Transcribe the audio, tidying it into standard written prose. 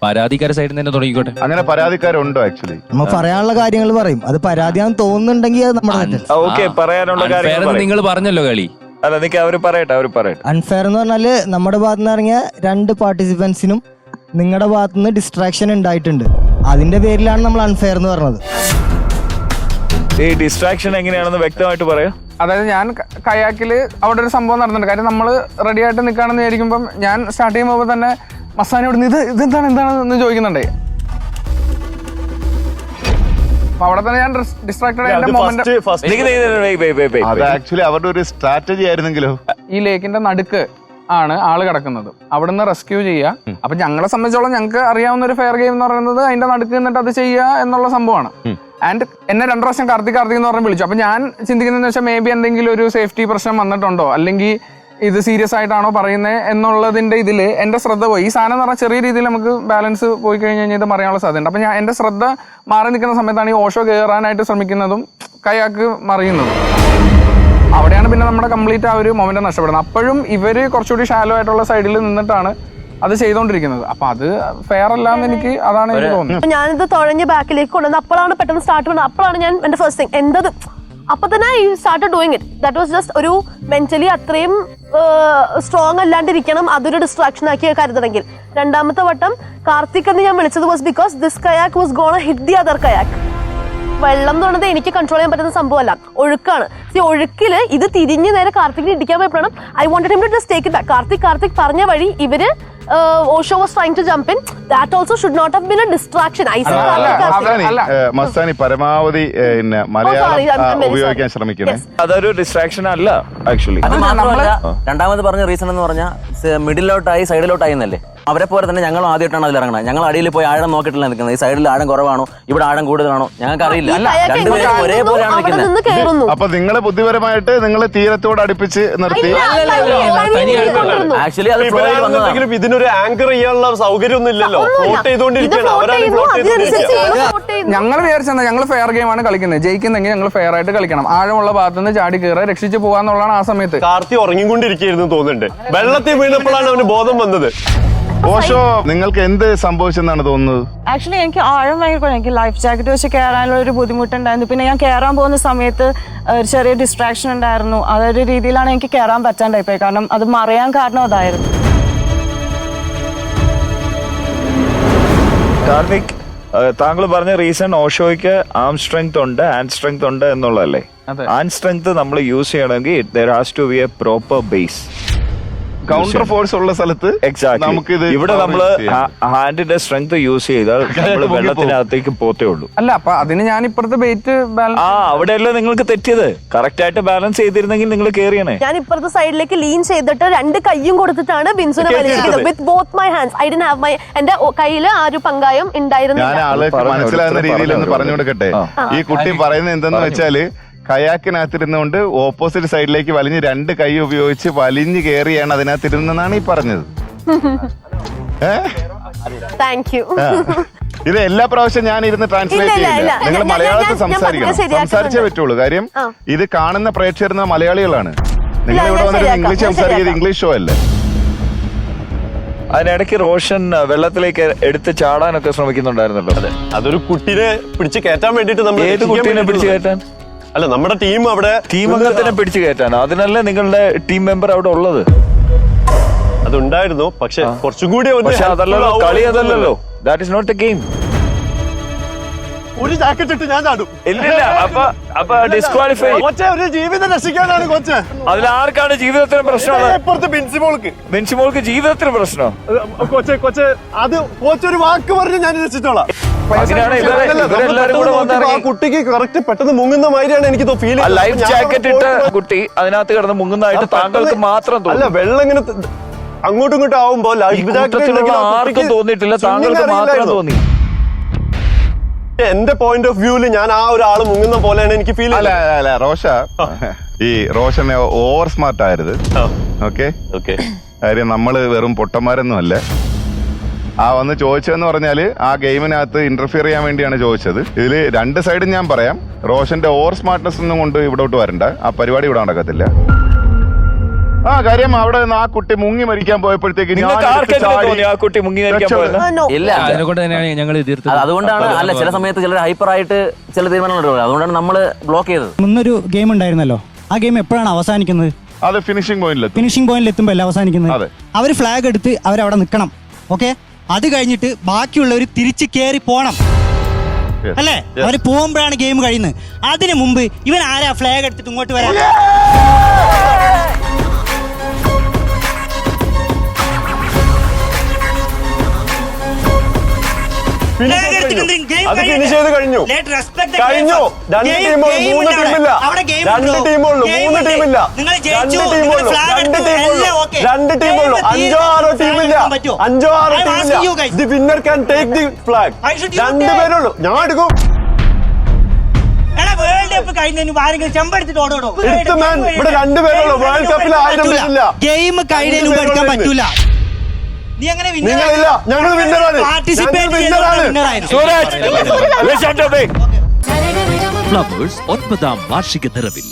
പരാതിക്കാര സൈഡിൽ തന്നെ തുടങ്ങിക്കോട്ടെ. അങ്ങനെ പരാതിക്കാരുണ്ടോ? ആക്ച്വലി നമ്മൾ പറയാനുള്ള കാര്യങ്ങൾ പറയും. അത് പരാതിയാന്ന് തോന്നുന്നുണ്ടെങ്കിൽ അത് നമ്മുടെ പറയാനുള്ള കാര്യം നിങ്ങൾ പറഞ്ഞല്ലോ കളി. അല്ല, നിക്ക് അവര് പറയട്ടെ. അൺഫെയർ എന്ന് പറഞ്ഞാല് നമ്മുടെ ഭാഗത്ത് നിന്ന് ഇറങ്ങിയ 2 പാർട്ടിസിപ്പൻസിനും നിങ്ങളുടെ ഭാഗത്തു നിന്ന് ഡിസ്ട്രാക്ഷൻ ഉണ്ടായിട്ടുണ്ട്. അതിന്റെ പേരിലാണ് നമ്മൾ അൺഫെയർ എന്ന് പറഞ്ഞത്. ഈ ഡിസ്ട്രാക്ഷൻ എങ്ങനെയാണെന്ന് വ്യക്തമായിട്ട് പറയാം. അതായത് ഞാൻ കയാക്കിൽ അവിടെ ഒരു സംഭവം നടന്നിട്ടുണ്ട്. കാര്യം നമ്മൾ റെഡി ആയിട്ട് നിൽക്കുകയാണെന്ന് വിചാരിക്കുമ്പം ഞാൻ സ്റ്റാർട്ട് ചെയ്യുമ്പോൾ തന്നെ മസ്താനി ഇവിടെ ഇതെന്താണെന്ന് ചോദിക്കുന്നുണ്ടേ. അപ്പൊ അവിടെ തന്നെ ഞാൻ ഡിസ്ട്രാക്റ്റഡ് ആയ അത് ആക്ച്വലി അവരുടെ ഒരു സ്ട്രാറ്റജി ആയിരുന്നെങ്കിലോ. ഈ ലേക്കിന്റെ നടുക്ക് ആണ് ആള് കിടക്കുന്നത്. അവിടുന്ന് റെസ്ക്യൂ ചെയ്യുക. അപ്പൊ ഞങ്ങളെ സംബന്ധിച്ചോളം ഞങ്ങൾക്ക് അറിയാവുന്ന ഒരു ഫെയർ ഗെയിം എന്ന് പറയുന്നത് അതിന്റെ നടുക്ക് നിന്നിട്ട് അത് ചെയ്യുക എന്നുള്ള സംഭവമാണ്. ആൻഡ് എന്നെ 2 പ്രാവശ്യം കാർത്തിക് എന്ന് പറഞ്ഞ് വിളിച്ചു. അപ്പൊ ഞാൻ ചിന്തിക്കുന്നതെന്ന് വെച്ചാൽ മേ ബി എന്തെങ്കിലും ഒരു സേഫ്റ്റി പ്രശ്നം വന്നിട്ടുണ്ടോ, അല്ലെങ്കിൽ ഇത് സീരിയസ് ആയിട്ടാണോ പറയുന്നത് എന്നുള്ളതിന്റെ ഇതിൽ എന്റെ ശ്രദ്ധ പോയി. ഈ സാധനം എന്ന് പറഞ്ഞാൽ ചെറിയ രീതിയിൽ നമുക്ക് ബാലൻസ് പോയി കഴിഞ്ഞ് കഴിഞ്ഞാൽ ഇത് മറിയാനുള്ള സാധ്യതയുണ്ട്. അപ്പൊ ഞാൻ എന്റെ ശ്രദ്ധ മാറി നിൽക്കുന്ന സമയത്താണ് ഈ ഓഷോ കയറാനായിട്ട് ശ്രമിക്കുന്നതും കയാക്ക് മറിയുന്നതും. അവിടെയാണ് പിന്നെ നമ്മുടെ കംപ്ലീറ്റ് ആ ഒരു മൊമെന്റ് നഷ്ടപ്പെടുന്നത്. അപ്പോഴും ഇവര് കുറച്ചുകൂടി ഷാലോ ആയിട്ടുള്ള സൈഡിൽ നിന്നിട്ടാണ് അത് ചെയ്തോണ്ടിരിക്കുന്നത്. അപ്പൊ അത് ഫെയർ അല്ലാന്ന് എനിക്ക് അതാണ് എനിക്ക് തോന്നുന്നത്. ഞാനിത് തുഴഞ്ഞ് ബാക്കിലേക്ക് കൊണ്ടുവന്ന് അപ്പോഴാണ് പെട്ടെന്ന് സ്റ്റാർട്ട് ചെയ്യുന്നത്. അപ്പോഴാണ് ഞാൻ എന്റെ ഫസ്റ്റ് തിങ് എന്തത് അപ്പൊ തന്നെ I started doing it. That was just ഒരു മെന്റലി അത്രയും സ്ട്രോങ് അല്ലാണ്ടിരിക്കണം അതൊരു ഡിസ്ട്രാക്ഷൻ ആക്കി കരുതണമെങ്കിൽ. 2ാമത്തെ വട്ടം കാർത്തിക് എന്ന് ഞാൻ വിളിച്ചത് was because this kayak was gonna hit the other kayak. വെള്ളം എന്ന് പറയുന്നത് എനിക്ക് കൺട്രോൾ ചെയ്യാൻ പറ്റുന്ന സംഭവമല്ല, ഒഴുക്കാണ്. ഒഴുക്കില് ഇത് തിരിഞ്ഞ് നേരെ കാർത്തികിനെ ഇടിക്കാൻ പോയപ്പോഴാണ് I wanted him to just take it back. Karthik പറഞ്ഞ വഴി ഇവര് Osho was trying to jump in. That also should not have been a distraction. Mastani പരമാവധി മലയാളം ഉപയോഗിക്കാൻ ശ്രമിക്കണേ. അതൊരു ഡിസ്ട്രാക്ഷൻ അല്ല ആക്ച്വലി. 2ാമത് പറഞ്ഞ റീസൺ എന്ന് പറഞ്ഞാൽ മിഡിലോട്ടായി സൈഡിലോട്ടായി എന്നല്ലേ. അവരെ പോലെ തന്നെ ഞങ്ങൾ ആദ്യമായിട്ടാണ് അതിൽ ഇറങ്ങുന്നത്. ഞങ്ങൾ അടിയിൽ പോയി ആഴം നോക്കിയിട്ടില്ല നിൽക്കുന്നത്. ഈ സൈഡിൽ ആഴം കുറവാണോ ഇവിടെ ആഴം കൂടുതലാണോ ഞങ്ങൾക്ക് അറിയില്ല. രണ്ടുപേരും ഒരേപോലെയാണ് നിൽക്കുന്നത്. അപ്പൊ നിങ്ങളെ ബുദ്ധിപരമായിട്ട് നിങ്ങൾ തീരത്തോട് അടുപ്പിച്ച് നിർത്തി. ആക്ച്വലി അത് വന്നതെങ്കിലും ഇതിനൊരു ആങ്കർ ചെയ്യാനുള്ള സൗകര്യം ഒന്നും ഇല്ലല്ലോ. ഫ്ലോട്ട് ചെയ്തോണ്ടിരിക്കുകയാണ് അവരാണ്. ഞങ്ങൾ വിചാരിച്ചെന്താ, ഞങ്ങൾ ഫെയർ ഗെയിം ആണ് കളിക്കുന്നത്. ജയിക്കുന്നെങ്കിൽ ഞങ്ങൾ ഫെയർ ആയിട്ട് കളിക്കണം. ആഴമുള്ള ഭാഗത്തുനിന്ന് ചാടി കയറി രക്ഷിച്ചു പോകാന്നുള്ളതാണ് ആ സമയത്ത്. കാർത്തി ഉറങ്ങിക്കൊണ്ടിരിക്കുന്നു തോന്നുന്നുണ്ട്. വെള്ളത്തിൽ വീണപ്പോഴാണ് അവന് ബോധം വന്നത്. ഓഷോ, നിങ്ങൾക്ക് എന്ത് സംഭവിച്ചെന്നാണ് തോന്നുന്നത്? ആക്ച്വലി എനിക്ക് ആഴം ഭയങ്കര, എനിക്ക് ലൈഫ് ജാക്കറ്റ് വെച്ച് കയറാനുള്ള ഒരു ബുദ്ധിമുട്ടുണ്ടായിരുന്നു. പിന്നെ ഞാൻ കയറാൻ പോകുന്ന സമയത്ത് ഒരു ചെറിയ ഡിസ്ട്രാക്ഷൻ ഉണ്ടായിരുന്നു. അതൊരു രീതിയിലാണ് എനിക്ക് കയറാൻ പറ്റാണ്ടായിപ്പോയി. കാരണം അത് മറിയാൻ കാരണം അതായിരുന്നു. കാർത്തിക്, താങ്കൾ പറഞ്ഞ റീസൺ ഓഷോയ്ക്ക് ആം സ്ട്രെങ്ത് ഉണ്ട്, ഹാൻഡ് സ്ട്രെങ്ത് ഉണ്ട് എന്നുള്ളതല്ലേ. ഹാൻഡ് സ്ട്രെങ്ത് നമ്മൾ യൂസ് ചെയ്യണമെങ്കിൽ there has to be a proper base. Counter force ഉള്ള സ്ഥലത്ത് നമുക്ക് ഇവിടെ നമ്മള് ഹാൻഡിന്റെ സ്ട്രെങ്ത് യൂസ് ചെയ്താൽ നമ്മൾ വെള്ളത്തിനകത്തേക്ക് പോത്തേ ഉള്ളൂ. അല്ല, അപ്പൊ അതിന് ഞാൻ ഇപ്പുറത്തെ വെയിറ്റ് അവിടെയല്ലേ നിങ്ങൾക്ക് തെറ്റിയത്. കറക്റ്റ് ആയിട്ട് ബാലൻസ് ചെയ്തിരുന്നെങ്കിൽ നിങ്ങൾ കേറിയണേ. ഞാൻ ഇപ്പുറത്തെ സൈഡിലേക്ക് ലീൻ ചെയ്തിട്ട് 2 കൈയും കൊടുത്തിട്ടാണ് ബിൻസുനെ വലിച്ചിരിക്കുന്നത്. With both my hands. I didn't have my എന്റെ കയ്യില് ആ ഒരു പങ്കായം ഉണ്ടായിരുന്നില്ല. ഞാൻ ആള് മനസ്സിലാകുന്ന രീതിയിൽ ഒന്ന് പറഞ്ഞു കൊടുക്കട്ടെ. ഈ കുട്ടി പറയുന്നത് എന്തെന്ന് വെച്ചാല് കയാക്കിനകത്തിരുന്നുകൊണ്ട് ഓപ്പോസിറ്റ് സൈഡിലേക്ക് വലിഞ്ഞ് 2 കൈ ഉപയോഗിച്ച് വലിഞ്ഞ് കയറിയാണ് അതിനകത്തിരുന്നാണ് ഈ പറഞ്ഞത്. Thank you. ഇത് എല്ലാ പ്രാവശ്യം ഞാൻ ഇരുന്ന് ട്രാൻസ്ലേറ്റ് ചെയ്യില്ല. നിങ്ങൾ മലയാളത്തിൽ സംസാരിക്കണം, സംസാരിച്ചേ പറ്റുള്ളൂ. കാര്യം ഇത് കാണുന്ന പ്രേക്ഷകർ മലയാളികളാണ്. നിങ്ങൾ ഇവിടെ വന്നിട്ട് ഇംഗ്ലീഷ് സംസാരിക്കുന്നത് ഇംഗ്ലീഷ് ഷോ അല്ലേ. അതിനിടയ്ക്ക് റോഷൻ വെള്ളത്തിലേക്ക് എടുത്ത് ചാടാനൊക്കെ ശ്രമിക്കുന്നുണ്ടായിരുന്നല്ലോ. അതൊരു കുട്ടീനെ പിടിച്ച് കയറ്റാൻ വേണ്ടിട്ട് നമ്മൾ. ഏത് കുട്ടീനെ പിടിച്ചു കയറ്റാൻ? അല്ല, നമ്മുടെ ടീം അവിടെ ടീം അംഗത്തിനെ പിടിച്ചു കയറ്റാൻ. അതിനല്ലേ നിങ്ങളുടെ ടീം മെമ്പർ അവിടെ ഉള്ളത്. അതുണ്ടായിരുന്നു, പക്ഷെ കുറച്ചും കൂടി അതല്ലല്ലോ കളി, അതല്ലല്ലോ. That is not a game. ഒരു ജാക്കറ്റ് ഇട്ട് ഞാൻ ചാടും. ഇല്ലില്ല, അപ്പൊ ഡിസ്ക്വാളിഫൈ. ഒരു ജീവിതം രക്ഷിക്കാനാണ് കൊച്ചെ. അതിൽ ആർക്കാണ് ജീവിതത്തിന് പ്രശ്നം? ബെൻസിമോൾക്ക് ജീവിതത്തിന് പ്രശ്നം. കൊച്ചെ അത് കൊച്ചൊരു വാക്ക് പറഞ്ഞ് ഞാൻ രക്ഷിച്ചോളാം. കുട്ടിക്ക് കറക്റ്റ് പെട്ടെന്ന് മുങ്ങുന്ന മാതിരിയാണ് എനിക്ക് ഫീൽ. ലൈഫ് ജാക്കറ്റ് ഇട്ട കുട്ടി അതിനകത്ത് കിടന്ന് മുങ്ങുന്നതായിട്ട് താങ്കൾക്ക് മാത്രം തോന്നി. അല്ല, വെള്ളം ഇങ്ങനെ അങ്ങോട്ടും ഇങ്ങോട്ടും ആവുമ്പോ ലൈഫ് ജാക്കറ്റ് ആർക്കും തോന്നിയിട്ടില്ല, താങ്കൾക്ക് മാത്രം തോന്നി. എന്റെ പോയിന്റ് ഓഫ് വ്യൂല് ഞാൻ ആ ഒരാള് മുങ്ങുന്ന പോലെയാണ് എനിക്ക് ഫീൽ. അല്ല റോഷ, ഈ റോഷനെ ഓവർ സ്മാർട്ട് ആയത്. ഓക്കെ, കാര്യം നമ്മള് വെറും പൊട്ടന്മാരൊന്നും അല്ല. വന്ന് ചോദിച്ചതെന്ന് പറഞ്ഞാല് ആ ഗെയിമിനകത്ത് ഇന്റർഫിയർ ചെയ്യാൻ വേണ്ടിയാണ് ചോദിച്ചത്. ഇതില് 2 സൈഡും ഞാൻ പറയാം. റോഷന്റെ ഓവർ സ്മാർട്ട്നെസ് ഒന്നും കൊണ്ട് ഇവിടോട്ട് വരണ്ട. ആ പരിപാടി ഇവിടെ നടക്കത്തില്ല. ആ കാര്യം അവിടെ നിന്ന് ആ കുട്ടി മുങ്ങി മരിക്കാൻ പോയപ്പോഴത്തേക്ക് നിങ്ങൾക്ക് ആർക്കെങ്കിലും തോന്നി ആ കുട്ടി മുങ്ങി മരിക്കാൻ പോയത്? No. ഇല്ല അതിനെക്കൊണ്ട് തന്നെയാണ് ഞങ്ങൾ എതിർത്തത്. അതുകൊണ്ടാണ് അല്ല ചില സമയത്ത് ചിലർ ഹൈപ്പറായിട്ട് ചില തീരുമാനങ്ങൾ എടുക്കുക. അതുകൊണ്ടാണ് നമ്മൾ ബ്ലോക്ക് ചെയ്തത്. മുന്നൊരു ഗെയിം ഉണ്ടായിരുന്നല്ലോ, ആ ഗെയിം എപ്പോഴാണ് അവസാനിക്കുന്നത്? അത് ഫിനിഷിംഗ് പോയിന്റിലെത്തും. ഫിനിഷിംഗ് പോയിന്റിൽ എത്തുമ്പോൾ അല്ല അവസാനിക്കുന്നത്. അതെ. അവർ ഫ്ലാഗ് എടുത്ത് അവരവിടെ നിൽക്കണം. ഓക്കെ, അത് കഴിഞ്ഞിട്ട് ബാക്കിയുള്ളവർ തിരിച്ച് കയറി പോണം അല്ലേ? അവര് പോകുമ്പോഴാണ് ഗെയിം കഴിയുന്നത്. അതിനു മുമ്പ് ഇവൻ ആരാ ഫ്ലാഗ് എടുത്തിട്ട് ഇങ്ങോട്ട് വരാൻ? അത് ഫിനിഷ് ചെയ്ത് കഴിഞ്ഞു. കഴിഞ്ഞു. രണ്ട് ടീമുള്ളൂ, മൂന്ന് ടീമില്ല. രണ്ട് ടീമുള്ളൂ, മൂന്ന് ടീമില്ല. രണ്ട് ടീമുള്ളൂ. അഞ്ചോ ആറോ ടീമില്ല. അഞ്ചോ ആറോ ടീമില്ല. The winner can take the flag. രണ്ടുപേരുള്ളൂ. ഞാൻ എടുക്കും. വേൾഡ് കപ്പ് കഴിഞ്ഞു ആരെങ്കിലും ചെമ്പെടുത്തിട്ട് ഓടോടോ? ഇവിടെ രണ്ടുപേരുള്ളൂ. വേൾഡ് കപ്പിൽ 1000 പേരില്ല. ഗെയിം കഴിഞ്ഞു എടുക്കാൻ പറ്റൂല. നീ അങ്ങനെ നിങ്ങളില്ല. ഞങ്ങൾ വിന്നറാണ്. സൂരജ്, ഫ്ലവേഴ്സ് 9ാം വാർഷിക നിറവിൽ